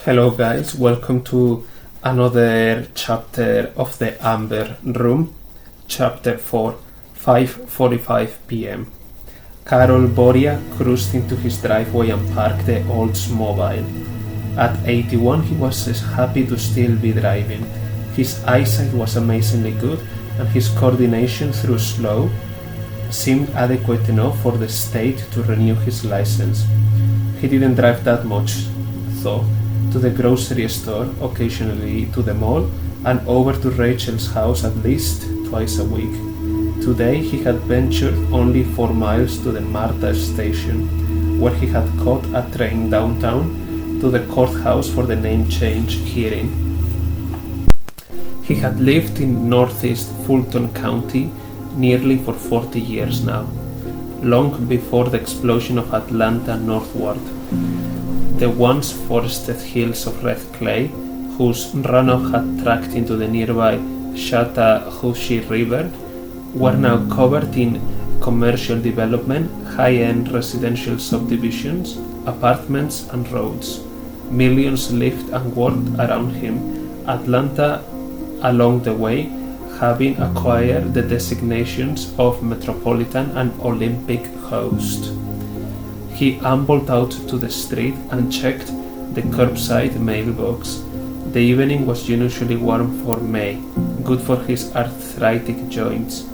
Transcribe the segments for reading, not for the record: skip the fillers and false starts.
Hello guys, welcome to another chapter of the Amber Room, chapter 4, 5:45 p.m. Karol Boria cruised into his driveway and parked the Oldsmobile. At 81 he was happy to still be driving. His eyesight was amazingly good and his coordination, through slow, seemed adequate enough for the state to renew his license. He didn't drive that much, though. To the grocery store, occasionally to the mall, and over to Rachel's house at least twice a week. Today he had ventured only 4 miles to the Marta station, where he had caught a train downtown to the courthouse for the name change hearing. He had lived in northeast Fulton County nearly for 40 years now, long before the explosion of Atlanta northward. The once forested hills of red clay, whose runoff had tracked into the nearby Chattahoochee River, were now covered in commercial development, high-end residential subdivisions, apartments and roads. Millions lived and worked around him, Atlanta along the way having acquired the designations of metropolitan and Olympic host. He ambled out to the street and checked the curbside mailbox. The evening was unusually warm for May, good for his arthritic joints,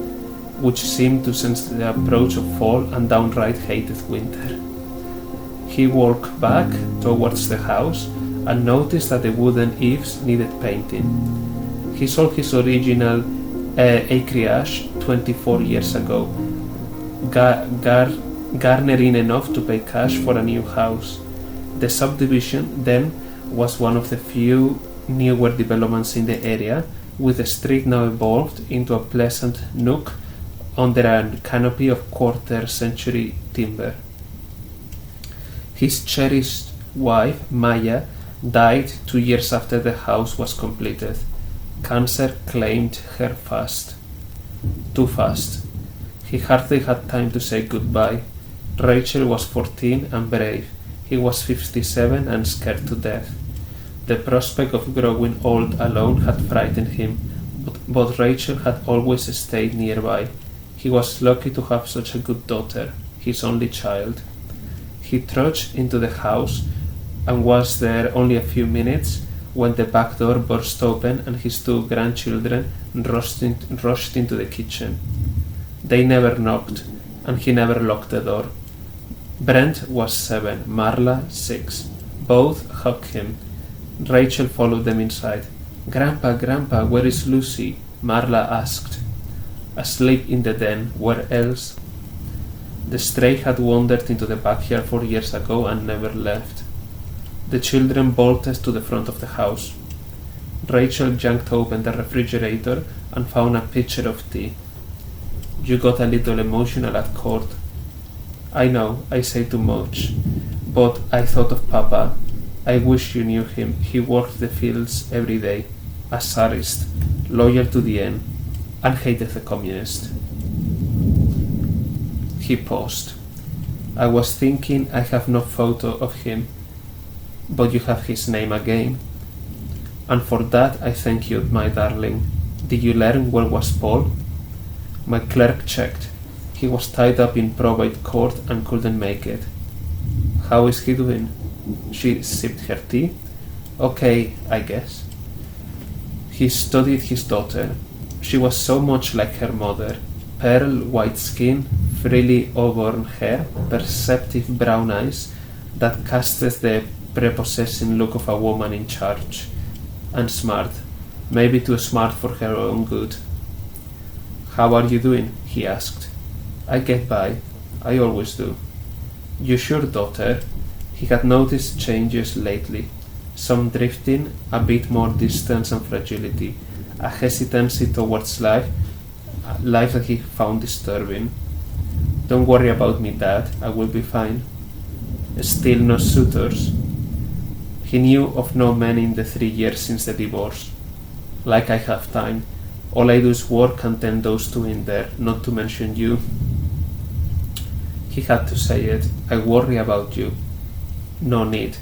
which seemed to sense the approach of fall and downright hated winter. He walked back towards the house and noticed that the wooden eaves needed painting. He sold his original acreage 24 years ago, garnering enough to pay cash for a new house. The subdivision then was one of the few newer developments in the area, with the street now evolved into a pleasant nook under a canopy of quarter-century timber. His cherished wife, Maya, died 2 years after the house was completed. Cancer claimed her fast. Too fast. He hardly had time to say goodbye. Rachel was 14 and brave. He was 57 and scared to death. The prospect of growing old alone had frightened him, but Rachel had always stayed nearby. He was lucky to have such a good daughter, his only child. He trudged into the house and was there only a few minutes when the back door burst open and his 2 grandchildren rushed into the kitchen. They never knocked, and he never locked the door. Brent was 7, Marla 6. Both hugged him. Rachel followed them inside. Grandpa, where is Lucy?" Marla asked. "Asleep in the den. Where else?" The stray had wandered into the backyard 4 years ago and never left. The children bolted to the front of the house. Rachel yanked open the refrigerator and found a pitcher of tea. "You got a little emotional at court." "I know, I say too much, but I thought of Papa. I wish you knew him. He worked the fields every day, a Tsarist, loyal to the end, and hated the communist." He paused. "I was thinking I have no photo of him, but you have his name again. And for that I thank you, my darling. Did you learn where was Paul?" My clerk checked. He was tied up in probate court and couldn't make it. "How is he doing?" She sipped her tea. "Okay, I guess." He studied his daughter. She was so much like her mother. Pearl white skin, frilly auburn hair, perceptive brown eyes that casted the prepossessing look of a woman in charge. And smart. Maybe too smart for her own good. "How are you doing?" he asked. "I get by. I always do." "You sure, daughter?" He had noticed changes lately. Some drifting, a bit more distance and fragility, a hesitancy towards life that he found disturbing. "Don't worry about me, Dad. I will be fine." Still no suitors. He knew of no men in the 3 years since the divorce. "Like I have time. All I do is work and tend those 2 in there, not to mention you." He had to say it. "I worry about you." "No need."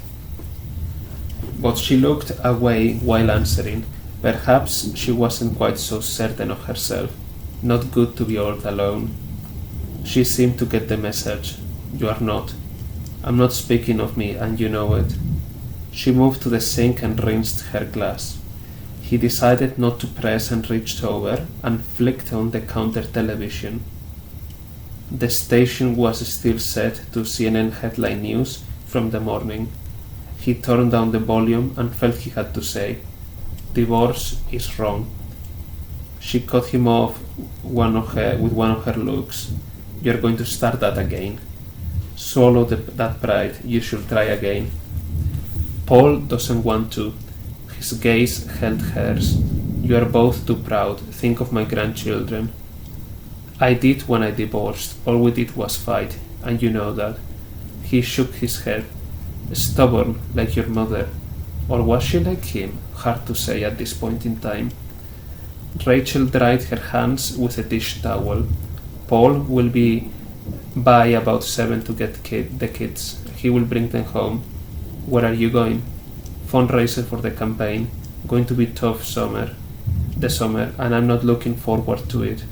but she looked away while answering. Perhaps she wasn't quite so certain of herself. Not good to be all alone. She seemed to get the message. You are not. I'm not speaking of me, and you know it. She moved to the sink and rinsed her glass. He decided not to press and reached over and flicked on the counter television. The station was still set to CNN headline news from the morning. He turned down the volume and felt he had to say, "Divorce is wrong." She cut him off with one of her looks. "You're going to start that again. Swallow that pride. You should try again." Paul doesn't want to. His gaze held hers. "You are both too proud. Think of my grandchildren." "I did when I divorced. All we did was fight, and you know that." He shook his head. "Stubborn, like your mother. Or was she like him? Hard to say at this point in time." Rachel dried her hands with a dish towel. "Paul will be by about 7 to get the kids. He will bring them home." "Where are you going?" "Fundraiser for the campaign. Going to be tough summer, and I'm not looking forward to it."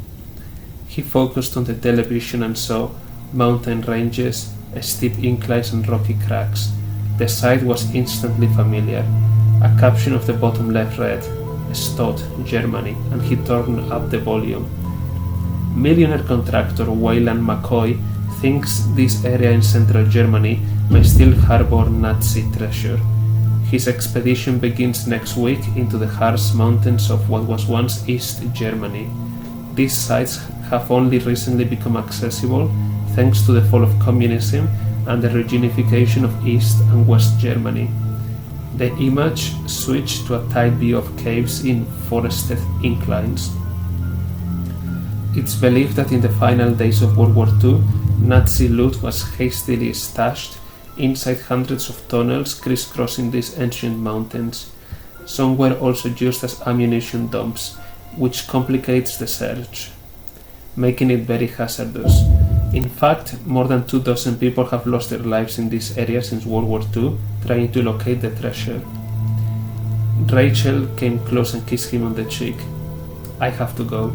He focused on the television and saw mountain ranges, steep inclines and rocky cracks. The sight was instantly familiar. A caption of the bottom left read, "Stott, Germany," and he turned up the volume. Millionaire contractor Wayland McCoy thinks this area in central Germany may still harbor Nazi treasure. His expedition begins next week into the harsh mountains of what was once East Germany. These sites have only recently become accessible thanks to the fall of communism and the reunification of East and West Germany. The image switched to a tight view of caves in forested inclines. It's believed that in the final days of World War II, Nazi loot was hastily stashed inside hundreds of tunnels crisscrossing these ancient mountains. Some were also used as ammunition dumps, which complicates the search, making it very hazardous. In fact, more than 24 people have lost their lives in this area since World War II trying to locate the treasure. Rachel came close and kissed him on the cheek. "I have to go."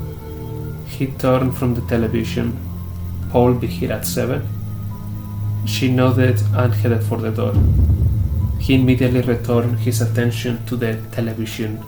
He turned from the television. "Paul be here at 7? She nodded and headed for the door. He immediately returned his attention to the television